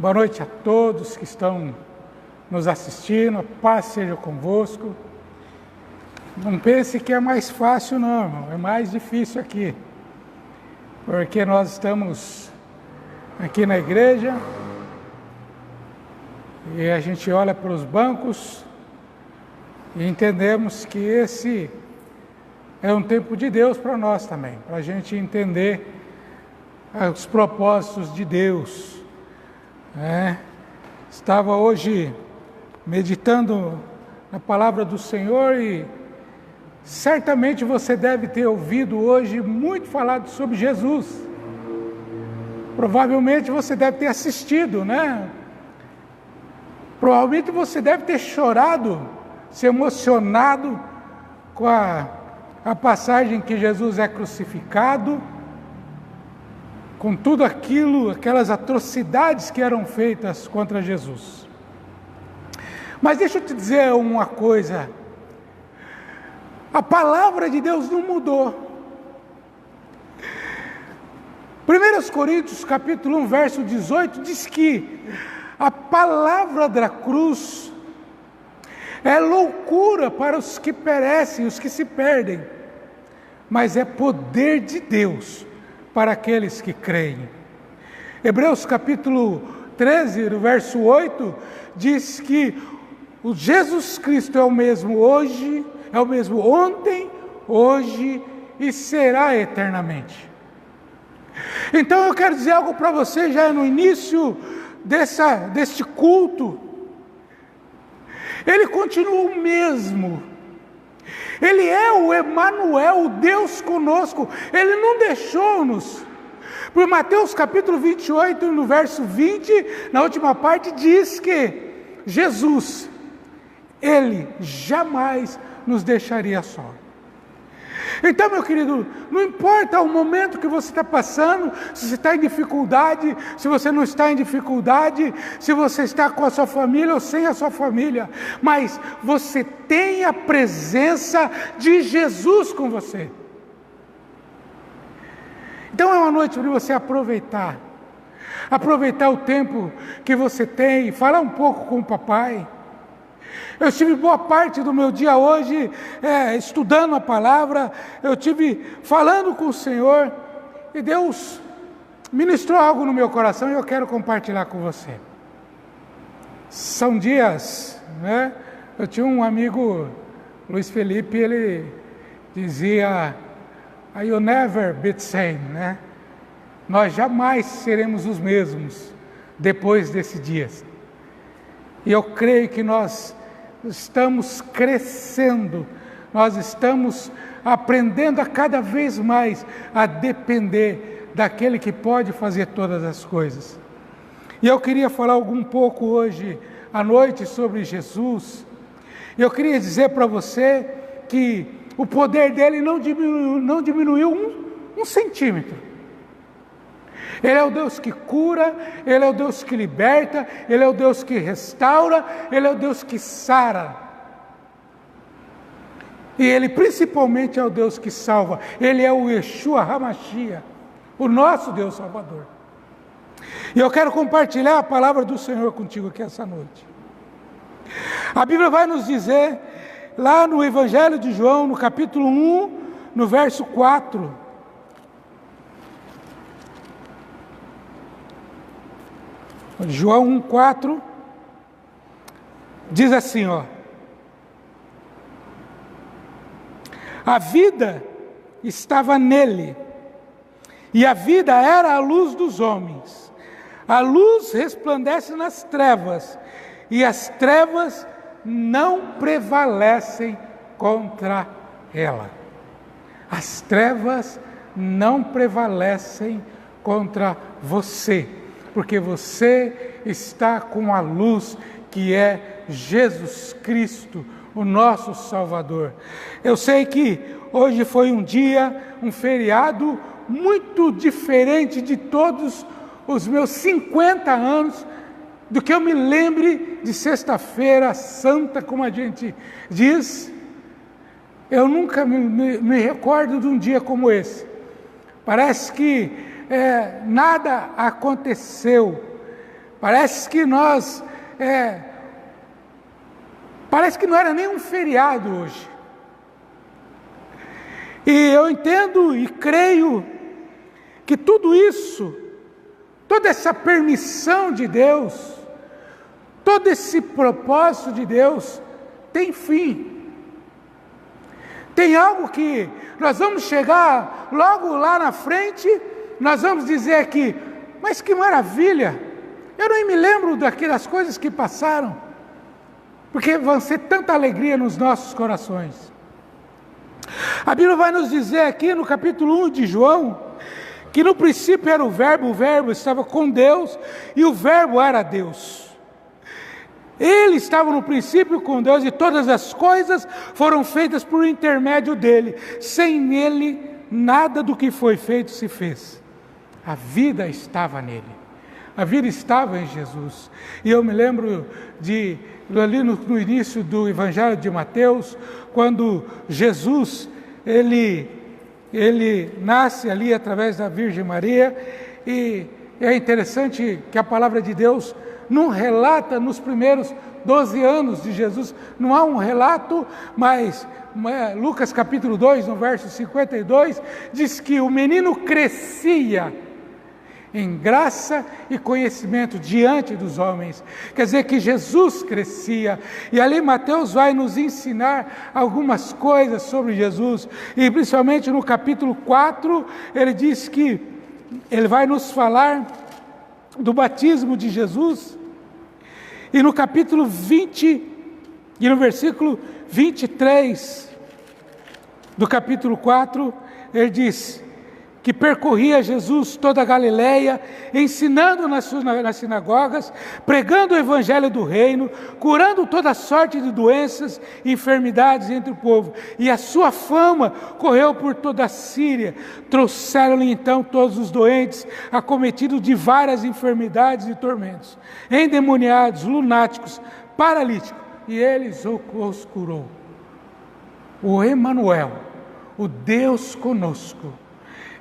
Boa noite a todos que estão nos assistindo, a paz seja convosco. Não pense que é mais fácil não, é mais difícil aqui, porque nós estamos aqui na igreja e a gente olha para os bancos e entendemos que esse é um tempo de Deus para nós também, para a gente entender os propósitos de Deus. Estava hoje meditando na palavra do Senhor e certamente você deve ter ouvido hoje muito falado sobre Jesus. Provavelmente você deve ter assistido, né? Provavelmente você deve ter chorado, se emocionado com a passagem que Jesus é crucificado, com tudo aquilo, aquelas atrocidades que eram feitas contra Jesus. Mas deixa eu te dizer uma coisa, a palavra de Deus não mudou. 1 Coríntios capítulo 1, verso 18, diz que a palavra da cruz é loucura para os que perecem, os que se perdem, mas é poder de Deus para aqueles que creem. Hebreus capítulo 13, no verso 8, diz que o Jesus Cristo é o mesmo hoje, é o mesmo ontem, hoje e será eternamente. Então eu quero dizer algo para você já no início deste culto. Ele continua o mesmo. Ele é o Emanuel, o Deus conosco. Ele não deixou-nos. Por Mateus capítulo 28, no verso 20, na última parte, diz que Jesus, Ele jamais nos deixaria só. Então, meu querido, não importa o momento que você está passando, se você está em dificuldade, se você não está em dificuldade, se você está com a sua família ou sem a sua família, mas você tem a presença de Jesus com você. Então é uma noite para você aproveitar o tempo que você tem, falar um pouco com o papai. Eu tive boa parte do meu dia hoje estudando a palavra, eu tive falando com o Senhor, e Deus ministrou algo no meu coração e eu quero compartilhar com você. São dias, né? Eu tinha um amigo, Luiz Felipe, ele dizia, "You'll never be the same", né? Nós jamais seremos os mesmos depois desses dias. E eu creio que nós estamos crescendo, nós estamos aprendendo a cada vez mais a depender daquele que pode fazer todas as coisas. E eu queria falar um pouco hoje à noite sobre Jesus. Eu queria dizer para você que o poder dele não diminuiu um centímetro. Ele é o Deus que cura, Ele é o Deus que liberta, Ele é o Deus que restaura, Ele é o Deus que sara. E Ele principalmente é o Deus que salva. Ele é o Yeshua HaMashiach, o nosso Deus Salvador. E eu quero compartilhar a palavra do Senhor contigo aqui essa noite. A Bíblia vai nos dizer, lá no Evangelho de João, no capítulo 1, no verso 4, João 1,4, diz assim, a vida estava nele, e a vida era a luz dos homens. A luz resplandece nas trevas, e as trevas não prevalecem contra ela. As trevas não prevalecem contra você, porque você está com a luz que é Jesus Cristo, o nosso Salvador. Eu sei que hoje foi um dia, um feriado muito diferente de todos os meus 50 anos, do que eu me lembre de sexta-feira santa, como a gente diz. Eu nunca me recordo de um dia como esse. Parece que nada aconteceu, Parece que parece que não era nem um feriado hoje. E eu entendo e creio que tudo isso, toda essa permissão de Deus, todo esse propósito de Deus tem fim. Tem algo que nós vamos chegar logo lá na frente, nós vamos dizer aqui, mas que maravilha, eu nem me lembro daquelas coisas que passaram, porque vão ser tanta alegria nos nossos corações. A Bíblia vai nos dizer aqui no capítulo 1 de João, que no princípio era o Verbo estava com Deus, e o Verbo era Deus. Ele estava no princípio com Deus, e todas as coisas foram feitas por intermédio dele. Sem ele, nada do que foi feito se fez. A vida estava nele. A vida estava em Jesus. E eu me lembro ali no início do Evangelho de Mateus, quando Jesus, ele nasce ali através da Virgem Maria, e é interessante que a palavra de Deus não relata nos primeiros 12 anos de Jesus, não há um relato, mas Lucas capítulo 2, no verso 52, diz que o menino crescia em graça e conhecimento diante dos homens. Quer dizer que Jesus crescia, e ali Mateus vai nos ensinar algumas coisas sobre Jesus, e principalmente no capítulo 4, ele diz que ele vai nos falar do batismo de Jesus, e no capítulo 20, e no versículo 23 do capítulo 4, ele diz que percorria Jesus toda a Galileia, ensinando nas sinagogas, pregando o evangelho do reino, curando toda sorte de doenças e enfermidades entre o povo. E a sua fama correu por toda a Síria. Trouxeram-lhe então todos os doentes, acometidos de várias enfermidades e tormentos, endemoniados, lunáticos, paralíticos, e eles os curou. O Emanuel, o Deus conosco,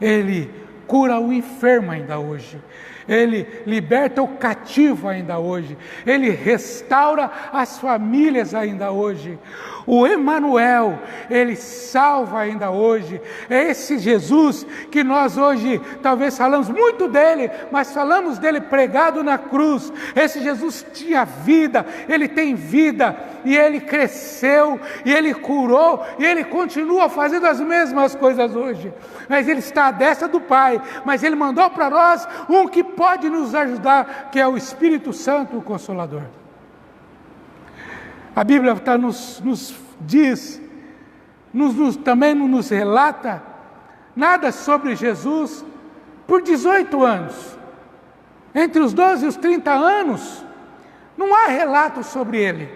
ele cura o enfermo ainda hoje, ele liberta o cativo ainda hoje, ele restaura as famílias ainda hoje. O Emanuel, ele salva ainda hoje. É esse Jesus que nós hoje talvez falamos muito dele, mas falamos dele pregado na cruz. Esse Jesus tinha vida, ele tem vida, e ele cresceu, e ele curou, e ele continua fazendo as mesmas coisas hoje. Mas ele está à destra do Pai, mas ele mandou para nós um que pode nos ajudar, que é o Espírito Santo, o Consolador. A Bíblia nos diz, também não nos relata nada sobre Jesus por 18 anos. Entre os 12 e os 30 anos, não há relato sobre ele.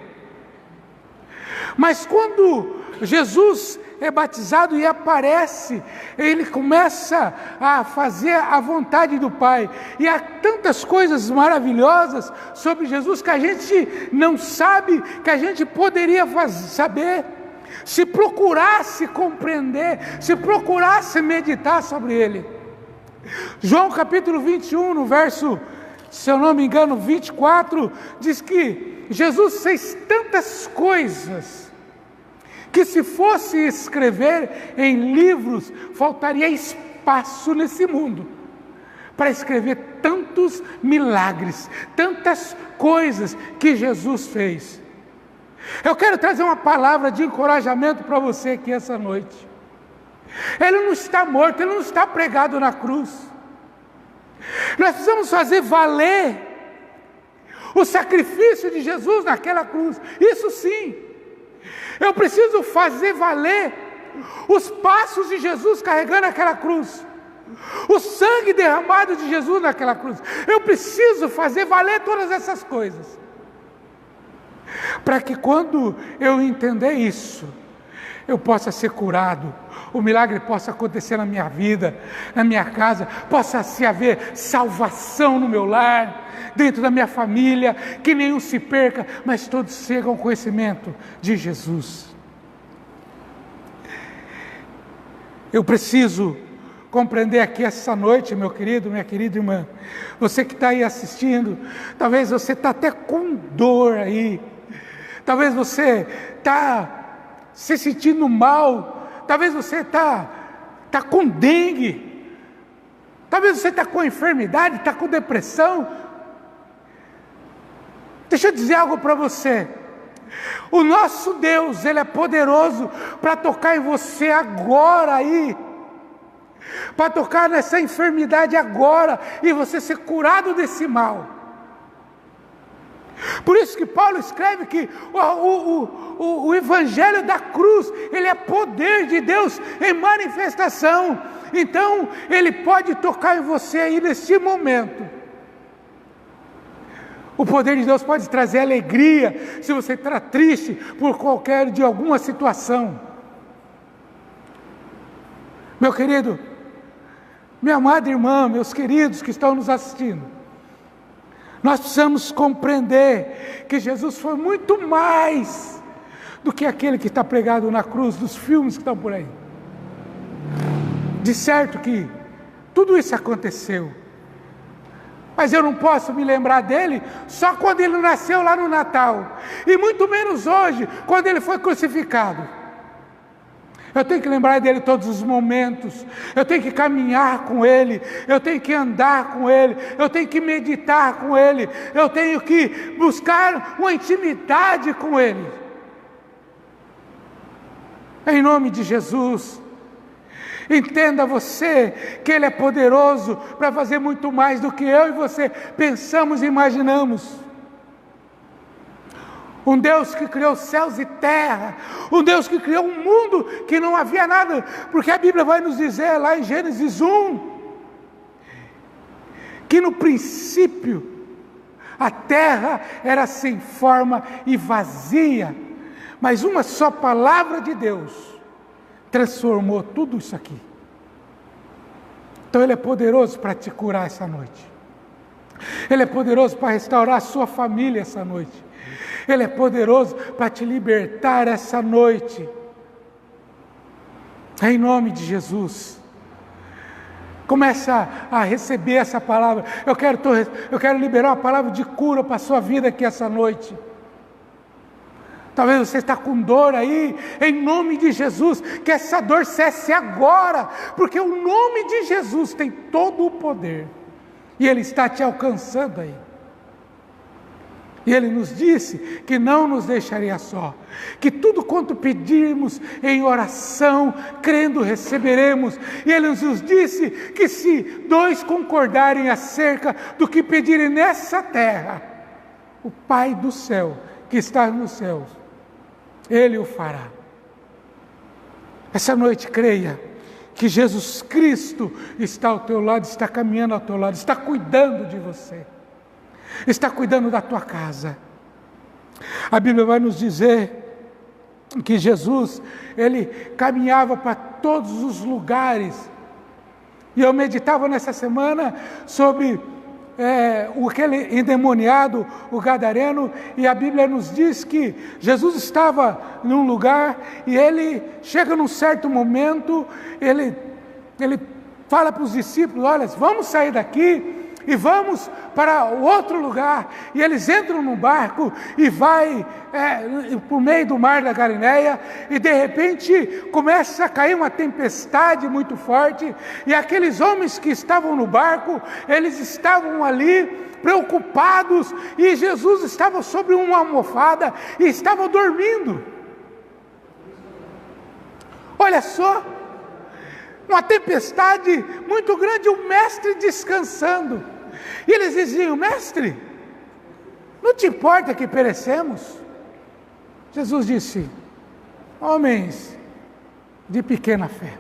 Mas quando Jesus é batizado e aparece, ele começa a fazer a vontade do Pai, e há tantas coisas maravilhosas sobre Jesus que a gente não sabe, que a gente poderia saber, se procurasse compreender, se procurasse meditar sobre ele. João capítulo 21, no verso, se eu não me engano, 24, diz que Jesus fez tantas coisas, que se fosse escrever em livros, faltaria espaço nesse mundo, para escrever tantos milagres, tantas coisas que Jesus fez. Eu quero trazer uma palavra de encorajamento para você aqui essa noite. Ele não está morto, ele não está pregado na cruz. Nós precisamos fazer valer o sacrifício de Jesus naquela cruz, isso sim. Eu preciso fazer valer os passos de Jesus carregando aquela cruz, o sangue derramado de Jesus naquela cruz. Eu preciso fazer valer todas essas coisas, para que quando eu entender isso, eu possa ser curado, o milagre possa acontecer na minha vida, na minha casa, possa se haver salvação no meu lar, dentro da minha família, que nenhum se perca, mas todos chegam ao conhecimento de Jesus. Eu preciso compreender aqui essa noite, meu querido, minha querida irmã, você que está aí assistindo, talvez você está até com dor aí, talvez você está se sentindo mal, talvez você está com dengue, talvez você está com enfermidade, está com depressão. Deixa eu dizer algo para você. O nosso Deus, Ele é poderoso para tocar em você agora aí, para tocar nessa enfermidade agora, e você ser curado desse mal. Por isso que Paulo escreve que o Evangelho da cruz, ele é poder de Deus em manifestação. Então, Ele pode tocar em você aí neste momento. O poder de Deus pode trazer alegria, se você está triste por alguma situação. Meu querido, minha amada irmã, meus queridos que estão nos assistindo, nós precisamos compreender que Jesus foi muito mais do que aquele que está pregado na cruz, dos filmes que estão por aí. De certo que tudo isso aconteceu, mas eu não posso me lembrar dele só quando ele nasceu lá no Natal, e muito menos hoje, quando ele foi crucificado. Eu tenho que lembrar dele todos os momentos, eu tenho que caminhar com ele, eu tenho que andar com ele, eu tenho que meditar com ele, eu tenho que buscar uma intimidade com ele. Em nome de Jesus, entenda você que Ele é poderoso para fazer muito mais do que eu e você pensamos e imaginamos. Um Deus que criou céus e terra, um Deus que criou um mundo que não havia nada, porque a Bíblia vai nos dizer lá em Gênesis 1, que no princípio a terra era sem forma e vazia, mas uma só palavra de Deus transformou tudo isso aqui. Então Ele é poderoso para te curar essa noite, Ele é poderoso para restaurar a sua família essa noite, Ele é poderoso para te libertar essa noite. Em nome de Jesus. Começa a receber essa palavra. Eu quero liberar uma palavra de cura para a sua vida aqui essa noite. Talvez você está com dor aí, em nome de Jesus, que essa dor cesse agora, porque o nome de Jesus tem todo o poder, e Ele está te alcançando aí. E Ele nos disse que não nos deixaria só, que tudo quanto pedirmos em oração, crendo receberemos. E Ele nos disse que se dois concordarem acerca do que pedirem nessa terra, o Pai do céu, que está nos céus, Ele o fará. Essa noite creia que Jesus Cristo está ao teu lado, está caminhando ao teu lado, está cuidando de você, está cuidando da tua casa. A Bíblia vai nos dizer que Jesus, Ele caminhava para todos os lugares, e eu meditava nessa semana sobre aquele endemoniado, o gadareno, e a Bíblia nos diz que Jesus estava num lugar, e Ele chega num certo momento, Ele fala para os discípulos: olha, vamos sair daqui e vamos para outro lugar. E eles entram no barco e vai por meio do mar da Galileia, e de repente começa a cair uma tempestade muito forte, e aqueles homens que estavam no barco, eles estavam ali preocupados, e Jesus estava sobre uma almofada e estava dormindo. Olha só, uma tempestade muito grande, o mestre descansando. E eles diziam: mestre, não te importa que perecemos? Jesus disse: homens de pequena fé.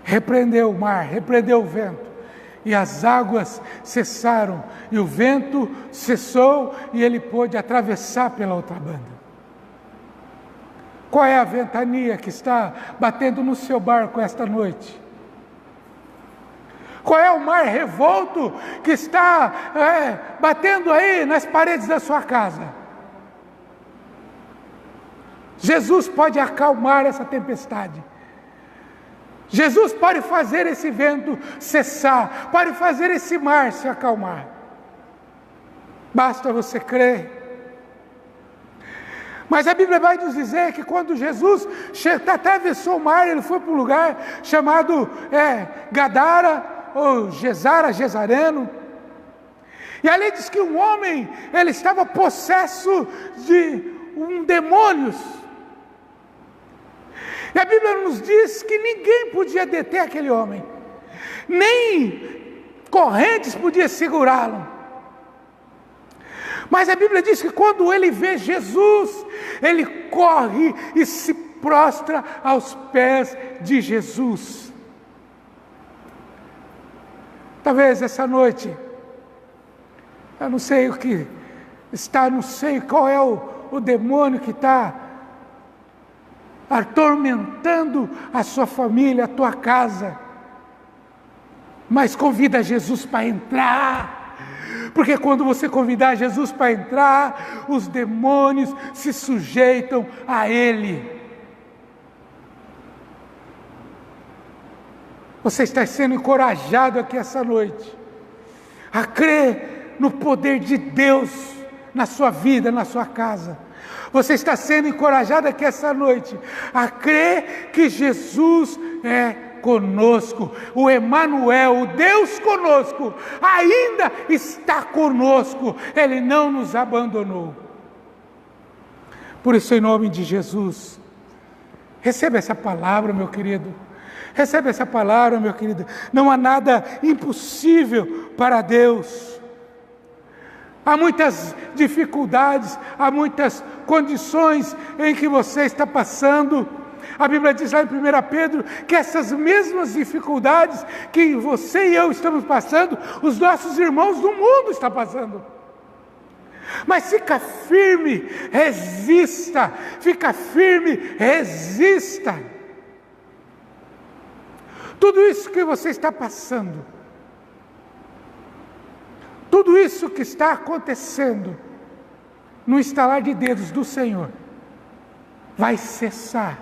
Repreendeu o mar, repreendeu o vento, e as águas cessaram, e o vento cessou, e ele pôde atravessar pela outra banda. Qual é a ventania que está batendo no seu barco esta noite? Qual é o mar revolto que está batendo aí nas paredes da sua casa? Jesus pode acalmar essa tempestade. Jesus pode fazer esse vento cessar, pode fazer esse mar se acalmar. Basta você crer. Mas a Bíblia vai nos dizer que quando Jesus atravessou o mar, ele foi para um lugar chamado Gadara, ou Gezareno. E ali diz que um homem, ele estava possesso de demônios. E a Bíblia nos diz que ninguém podia deter aquele homem, nem correntes podiam segurá-lo. Mas a Bíblia diz que quando ele vê Jesus, ele corre e se prostra aos pés de Jesus. Talvez essa noite, eu não sei o que está, não sei qual é o demônio que está atormentando a sua família, a tua casa, mas convida Jesus para entrar. Porque quando você convidar Jesus para entrar, os demônios se sujeitam a Ele. Você está sendo encorajado aqui essa noite a crer no poder de Deus na sua vida, na sua casa. Você está sendo encorajado aqui essa noite a crer que Jesus é conosco. O Emanuel, o Deus conosco, ainda está conosco. Ele não nos abandonou. Por isso, em nome de Jesus, receba essa palavra, meu querido. Receba essa palavra, meu querido. Não há nada impossível para Deus. Há muitas dificuldades, há muitas condições em que você está passando. A Bíblia diz lá em 1 Pedro que essas mesmas dificuldades que você e eu estamos passando, os nossos irmãos do mundo estão passando. Mas fica firme, resista. Fica firme, resista. Tudo isso que você está passando, tudo isso que está acontecendo, no estalar de dedos do Senhor, vai cessar.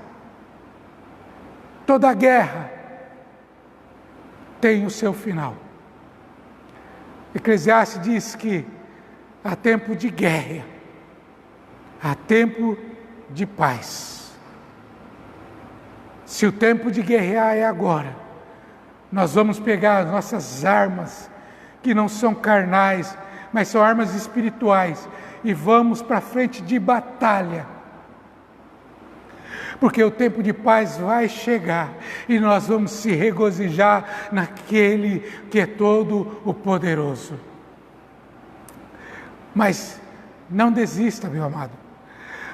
Toda guerra tem o seu final. Eclesiastes diz que há tempo de guerra, há tempo de paz. Se o tempo de guerrear é agora, nós vamos pegar as nossas armas, que não são carnais, mas são armas espirituais, e vamos para frente de batalha. Porque o tempo de paz vai chegar, e nós vamos se regozijar naquele que é todo o poderoso. Mas não desista, meu amado.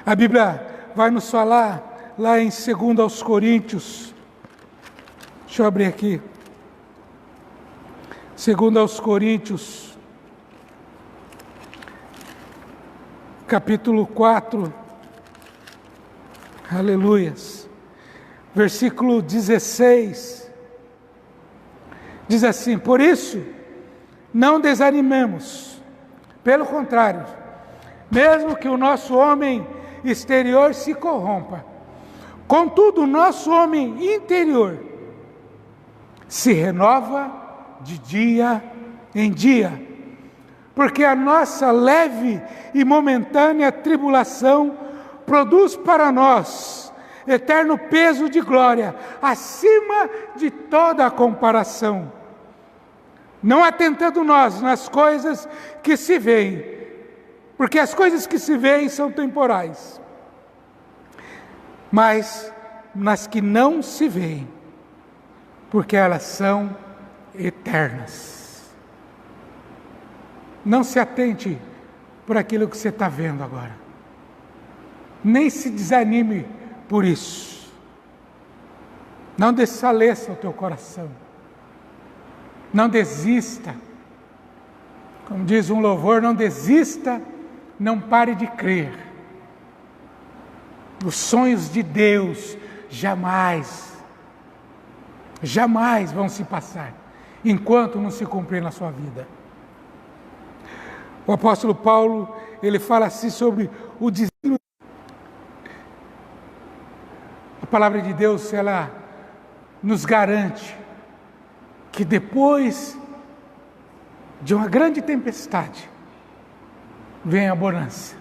A Bíblia vai nos falar, lá em 2 Coríntios, deixa eu abrir aqui, 2 Coríntios, capítulo 4, aleluias, versículo 16, diz assim: por isso, não desanimemos, pelo contrário, mesmo que o nosso homem exterior se corrompa, contudo o nosso homem interior se renova de dia em dia, porque a nossa leve e momentânea tribulação produz para nós eterno peso de glória, acima de toda a comparação, não atentando nós nas coisas que se veem, porque as coisas que se veem são temporais, mas nas que não se veem, porque elas são eternas. Não se atente por aquilo que você está vendo agora. Nem se desanime por isso. Não desfaleça o teu coração. Não desista. Como diz um louvor, não desista, não pare de crer. Os sonhos de Deus jamais vão se passar, enquanto não se cumprir na sua vida. O apóstolo Paulo, ele fala assim sobre o desígnio. A palavra de Deus, ela nos garante que depois de uma grande tempestade, vem a bonança.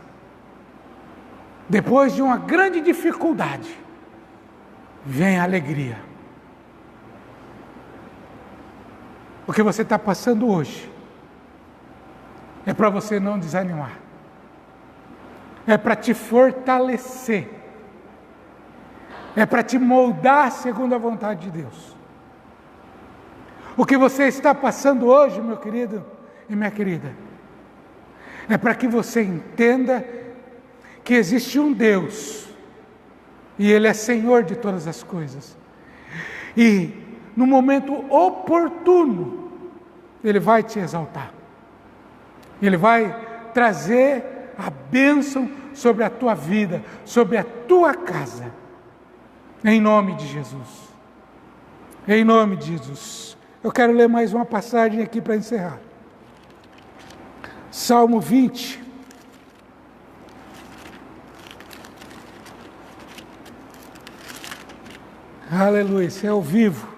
Depois de uma grande dificuldade, vem a alegria. O que você está passando hoje é para você não desanimar. É para te fortalecer. É para te moldar segundo a vontade de Deus. O que você está passando hoje, meu querido e minha querida, é para que você entenda que existe um Deus e Ele é Senhor de todas as coisas. E no momento oportuno, Ele vai te exaltar. Ele vai trazer a bênção sobre a tua vida, sobre a tua casa. Em nome de Jesus. Em nome de Jesus. Eu quero ler mais uma passagem aqui para encerrar. Salmo 20. Aleluia, isso é ao vivo.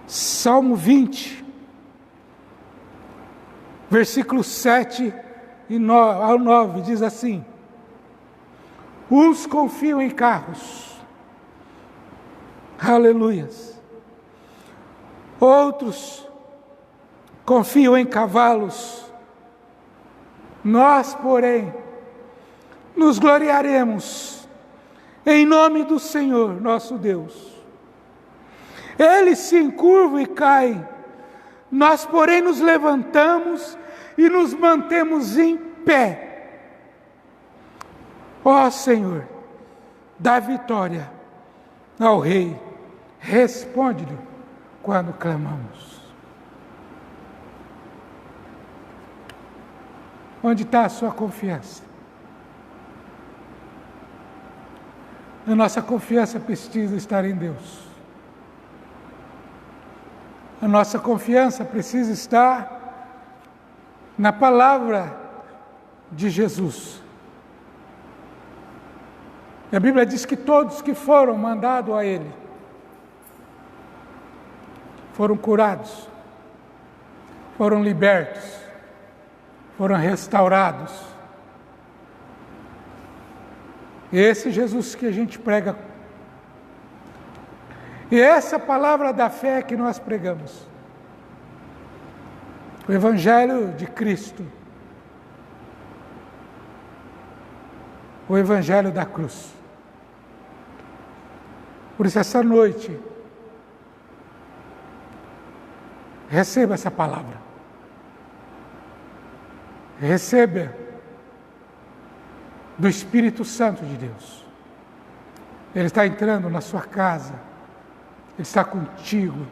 Salmo 20, versículos 7 ao 9, diz assim: uns confiam em carros, aleluias, outros confiam em cavalos, nós, porém, nos gloriaremos em nome do Senhor, nosso Deus. Eles se encurvam e caem, nós, porém, nos levantamos e nos mantemos em pé. Ó Senhor, dá vitória ao Rei, responde-lhe quando clamamos. Onde está a sua confiança? A nossa confiança precisa estar em Deus. A nossa confiança precisa estar na palavra de Jesus. A Bíblia diz que todos que foram mandados a Ele foram curados, foram libertos, foram restaurados. Esse Jesus que a gente prega. E essa palavra da fé que nós pregamos. O Evangelho de Cristo. O Evangelho da cruz. Por isso, essa noite, receba essa palavra. Receba do Espírito Santo de Deus. Ele está entrando na sua casa. Ele está contigo.